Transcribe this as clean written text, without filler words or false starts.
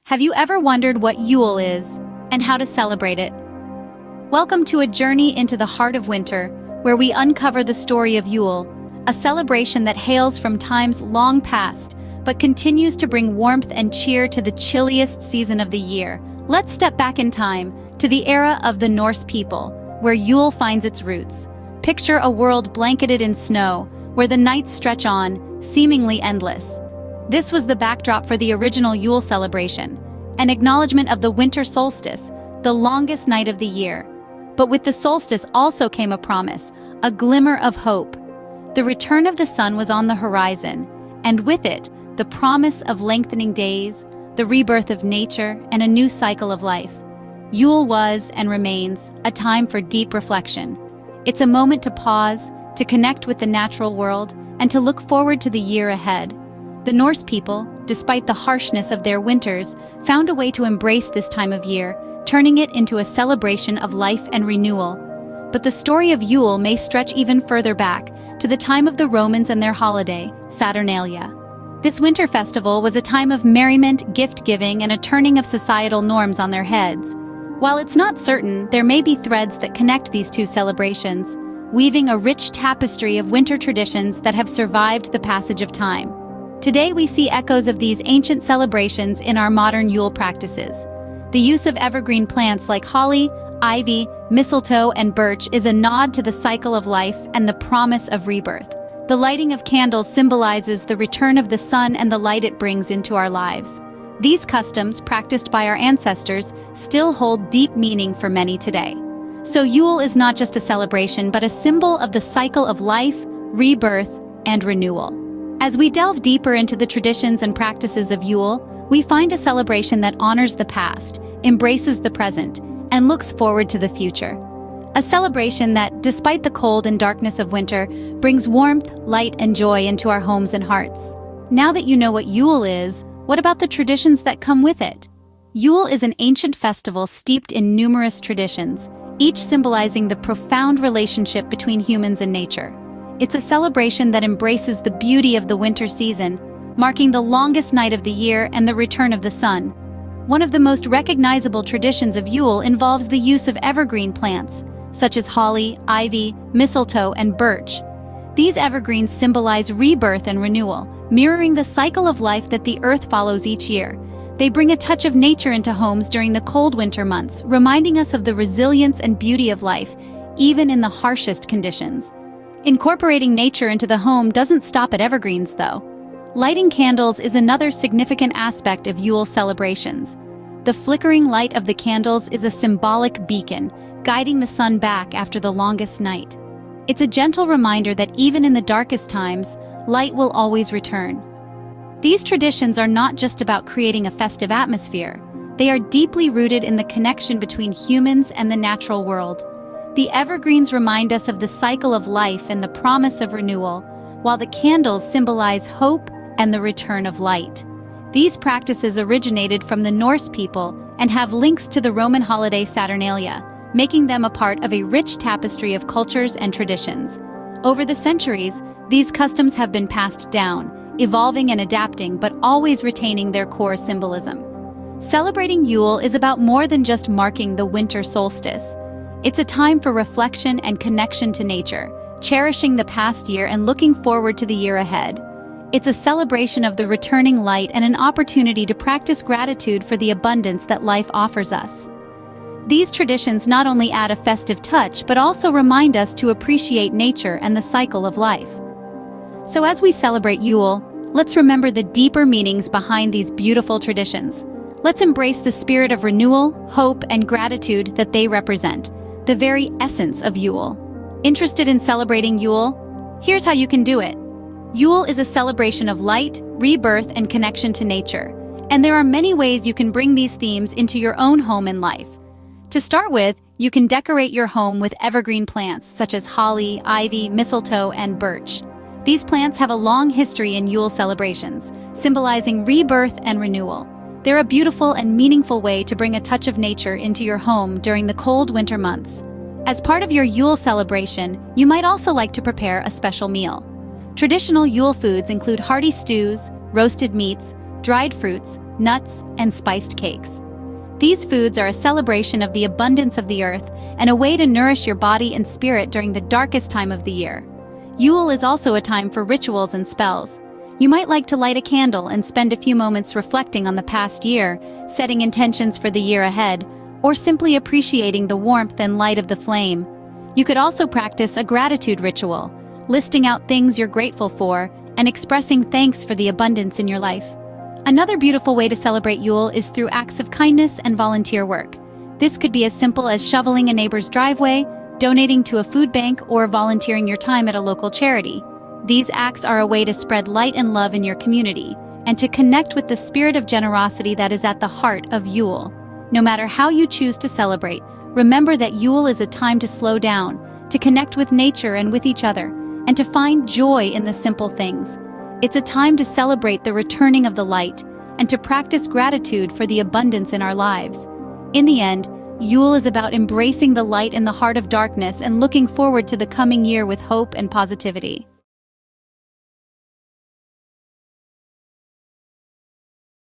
Have you ever wondered what Yule is and how to celebrate it? Welcome to a journey into the heart of winter, where we uncover the story of Yule, a celebration that hails from times long past, but continues to bring warmth and cheer to the chilliest season of the year. Let's step back in time to the era of the Norse people, where Yule finds its roots. Picture a world blanketed in snow, where the nights stretch on, seemingly endless. This was the backdrop for the original Yule celebration, an acknowledgement of the winter solstice, the longest night of the year. But with the solstice also came a promise, a glimmer of hope. The return of the sun was on the horizon, and with it, the promise of lengthening days, the rebirth of nature, and a new cycle of life. Yule was, and remains, a time for deep reflection. It's a moment to pause, to connect with the natural world, and to look forward to the year ahead. The Norse people, despite the harshness of their winters, found a way to embrace this time of year, turning it into a celebration of life and renewal. But the story of Yule may stretch even further back, to the time of the Romans and their holiday, Saturnalia. This winter festival was a time of merriment, gift-giving, and a turning of societal norms on their heads. While it's not certain, there may be threads that connect these two celebrations, weaving a rich tapestry of winter traditions that have survived the passage of time. Today we see echoes of these ancient celebrations in our modern Yule practices. The use of evergreen plants like holly, ivy, mistletoe, and birch is a nod to the cycle of life and the promise of rebirth. The lighting of candles symbolizes the return of the sun and the light it brings into our lives. These customs, practiced by our ancestors, still hold deep meaning for many today. So Yule is not just a celebration, but a symbol of the cycle of life, rebirth, and renewal. As we delve deeper into the traditions and practices of Yule, we find a celebration that honors the past, embraces the present, and looks forward to the future. A celebration that, despite the cold and darkness of winter, brings warmth, light, and joy into our homes and hearts. Now that you know what Yule is, what about the traditions that come with it? Yule is an ancient festival steeped in numerous traditions, each symbolizing the profound relationship between humans and nature. It's a celebration that embraces the beauty of the winter season, marking the longest night of the year and the return of the sun. One of the most recognizable traditions of Yule involves the use of evergreen plants, such as holly, ivy, mistletoe, and birch. These evergreens symbolize rebirth and renewal, mirroring the cycle of life that the earth follows each year. They bring a touch of nature into homes during the cold winter months, reminding us of the resilience and beauty of life, even in the harshest conditions. Incorporating nature into the home doesn't stop at evergreens, though. Lighting candles is another significant aspect of Yule celebrations. The flickering light of the candles is a symbolic beacon, guiding the sun back after the longest night. It's a gentle reminder that even in the darkest times, light will always return. These traditions are not just about creating a festive atmosphere. They are deeply rooted in the connection between humans and the natural world. The evergreens remind us of the cycle of life and the promise of renewal, while the candles symbolize hope and the return of light. These practices originated from the Norse people and have links to the Roman holiday Saturnalia, making them a part of a rich tapestry of cultures and traditions. Over the centuries, these customs have been passed down, evolving and adapting, but always retaining their core symbolism. Celebrating Yule is about more than just marking the winter solstice. It's a time for reflection and connection to nature, cherishing the past year and looking forward to the year ahead. It's a celebration of the returning light and an opportunity to practice gratitude for the abundance that life offers us. These traditions not only add a festive touch, but also remind us to appreciate nature and the cycle of life. So as we celebrate Yule, let's remember the deeper meanings behind these beautiful traditions. Let's embrace the spirit of renewal, hope, and gratitude that they represent, the very essence of Yule. Interested in celebrating Yule? Here's how you can do it. Yule is a celebration of light, rebirth, and connection to nature. And there are many ways you can bring these themes into your own home and life. To start with, you can decorate your home with evergreen plants such as holly, ivy, mistletoe, and birch. These plants have a long history in Yule celebrations, symbolizing rebirth and renewal. They're a beautiful and meaningful way to bring a touch of nature into your home during the cold winter months. As part of your Yule celebration, you might also like to prepare a special meal. Traditional Yule foods include hearty stews, roasted meats, dried fruits, nuts, and spiced cakes. These foods are a celebration of the abundance of the earth and a way to nourish your body and spirit during the darkest time of the year. Yule is also a time for rituals and spells. You might like to light a candle and spend a few moments reflecting on the past year, setting intentions for the year ahead, or simply appreciating the warmth and light of the flame. You could also practice a gratitude ritual, listing out things you're grateful for and expressing thanks for the abundance in your life. Another beautiful way to celebrate Yule is through acts of kindness and volunteer work. This could be as simple as shoveling a neighbor's driveway, donating to a food bank, or volunteering your time at a local charity. These acts are a way to spread light and love in your community, and to connect with the spirit of generosity that is at the heart of Yule. No matter how you choose to celebrate, remember that Yule is a time to slow down, to connect with nature and with each other, and to find joy in the simple things. It's a time to celebrate the returning of the light, and to practice gratitude for the abundance in our lives. In the end, Yule is about embracing the light in the heart of darkness and looking forward to the coming year with hope and positivity.